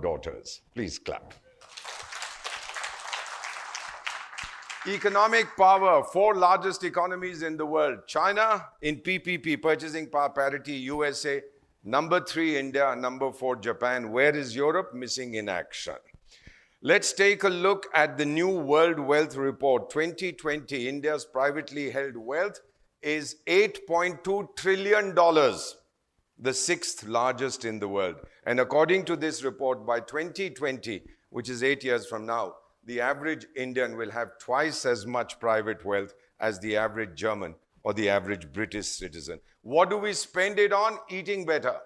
daughters. Please clap. Economic power, 4 largest economies in the world. China in PPP, purchasing power parity, USA. Number 3, India. Number 4, Japan. Where is Europe? Missing in action. Let's take a look at the new World Wealth Report. 2020, India's privately held wealth is $8.2 trillion, the 6th largest in the world. And according to this report, by 2020, which is 8 years from now, the average Indian will have twice as much private wealth as the average German or the average British citizen. What do we spend it on? Eating better,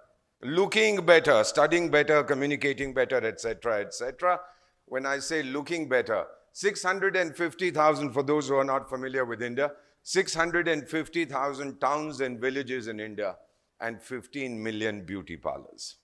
looking better, studying better, communicating better, etc., etc. When I say looking better, 650,000, for those who are not familiar with India, 650,000 towns and villages in India and 15 million beauty parlors.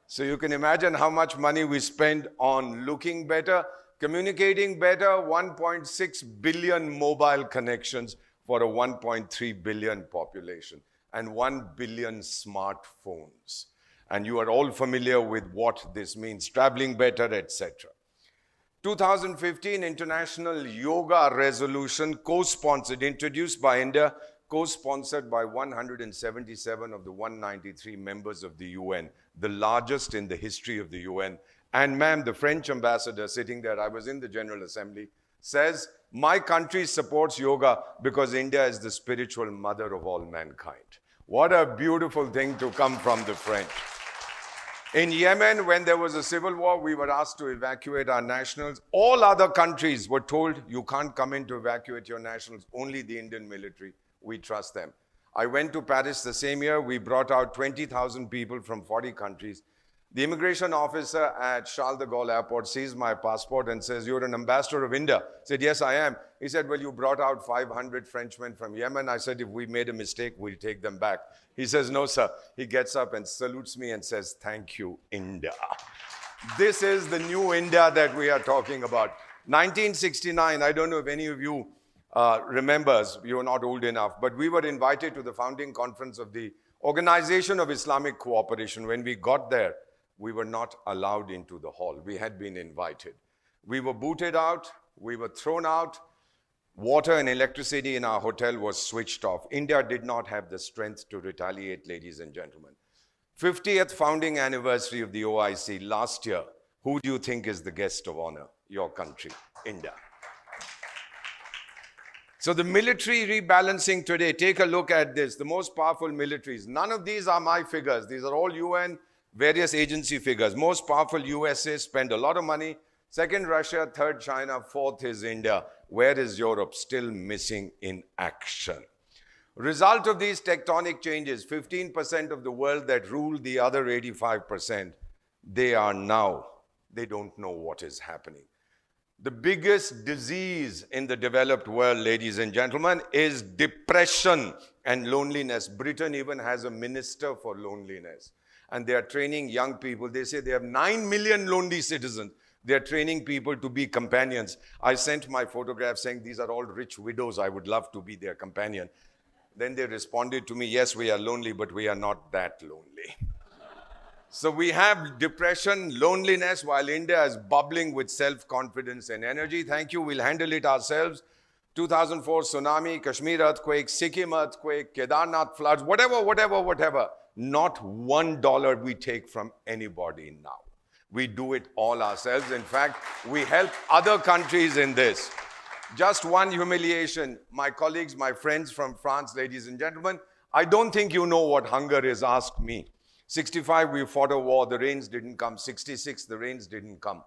So you can imagine how much money we spend on looking better, communicating better, 1.6 billion mobile connections for a 1.3 billion population and 1 billion smartphones. And you are all familiar with what this means, traveling better, etc. 2015 International Yoga Resolution, co-sponsored, introduced by India, co-sponsored by 177 of the 193 members of the UN, the largest in the history of the UN. And ma'am, the French ambassador sitting there, I was in the General Assembly, says, my country supports yoga because India is the spiritual mother of all mankind. What a beautiful thing to come from the French. In Yemen, when there was a civil war, we were asked to evacuate our nationals. All other countries were told, you can't come in to evacuate your nationals, only the Indian military. We trust them. I went to Paris the same year. We brought out 20,000 people from 40 countries. The immigration officer at Charles de Gaulle Airport sees my passport and says, you're an ambassador of India. I said, yes, I am. He said, well, you brought out 500 Frenchmen from Yemen. I said, if we made a mistake, we'll take them back. He says, no, sir. He gets up and salutes me and says, thank you, India. This is the new India that we are talking about. 1969, I don't know if any of you remembers, you're not old enough, but we were invited to the founding conference of the Organization of Islamic Cooperation. When we got there, we were not allowed into the hall. We had been invited. We were booted out. We were thrown out. Water and electricity in our hotel was switched off. India did not have the strength to retaliate, ladies and gentlemen. 50th founding anniversary of the OIC last year. Who do you think is the guest of honor? Your country, India. So the military rebalancing today, take a look at this. The most powerful militaries. None of these are my figures. These are all UN, various agency figures. Most powerful USA spend a lot of money. Second, Russia. Third, China. Fourth is India. Where is Europe? Still missing in action. Result of these tectonic changes, 15% of the world that rule the other 85%, they don't know what is happening. The biggest disease in the developed world, ladies and gentlemen, is depression and loneliness. Britain even has a minister for loneliness. And they are training young people. They say they have 9 million lonely citizens. They are training people to be companions. I sent my photograph saying, these are all rich widows. I would love to be their companion. Then they responded to me, yes, we are lonely, but we are not that lonely. So we have depression, loneliness, while India is bubbling with self-confidence and energy. Thank you, we'll handle it ourselves. 2004 tsunami, Kashmir earthquake, Sikkim earthquake, Kedarnath floods, whatever. Not $1 we take from anybody now. We do it all ourselves. In fact, we help other countries in this. Just one humiliation. My colleagues, my friends from France, ladies and gentlemen, I don't think you know what hunger is. Ask me. 65, we fought a war. The rains didn't come. 66, the rains didn't come.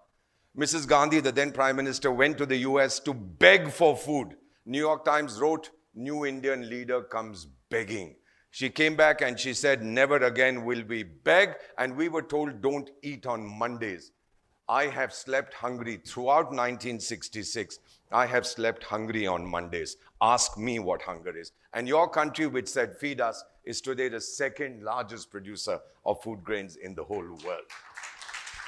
Mrs. Gandhi, the then Prime Minister, went to the US to beg for food. New York Times wrote, new Indian leader comes begging. She came back and she said, never again will we beg. And we were told, don't eat on Mondays. I have slept hungry throughout 1966. I have slept hungry on Mondays. Ask me what hunger is. And your country, which said feed us, is today the second largest producer of food grains in the whole world.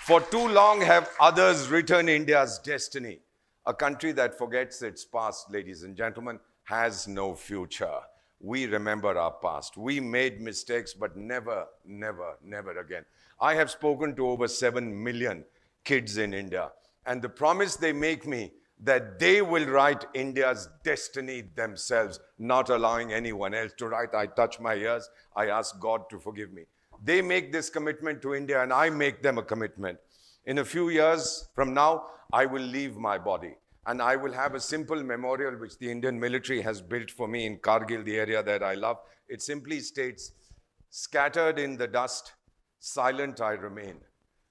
For too long have others written India's destiny. A country that forgets its past, ladies and gentlemen, has no future. We remember our past. We made mistakes, but never again. I have spoken to over 7 million kids in India. And the promise they make me that they will write India's destiny themselves, not allowing anyone else to write. I touch my ears. I ask God to forgive me. They make this commitment to India and I make them a commitment. In a few years from now, I will leave my body and I will have a simple memorial which the Indian military has built for me in Kargil, the area that I love. It simply states, "Scattered in the dust, silent I remain.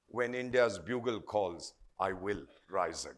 When India's bugle calls, I will rise again."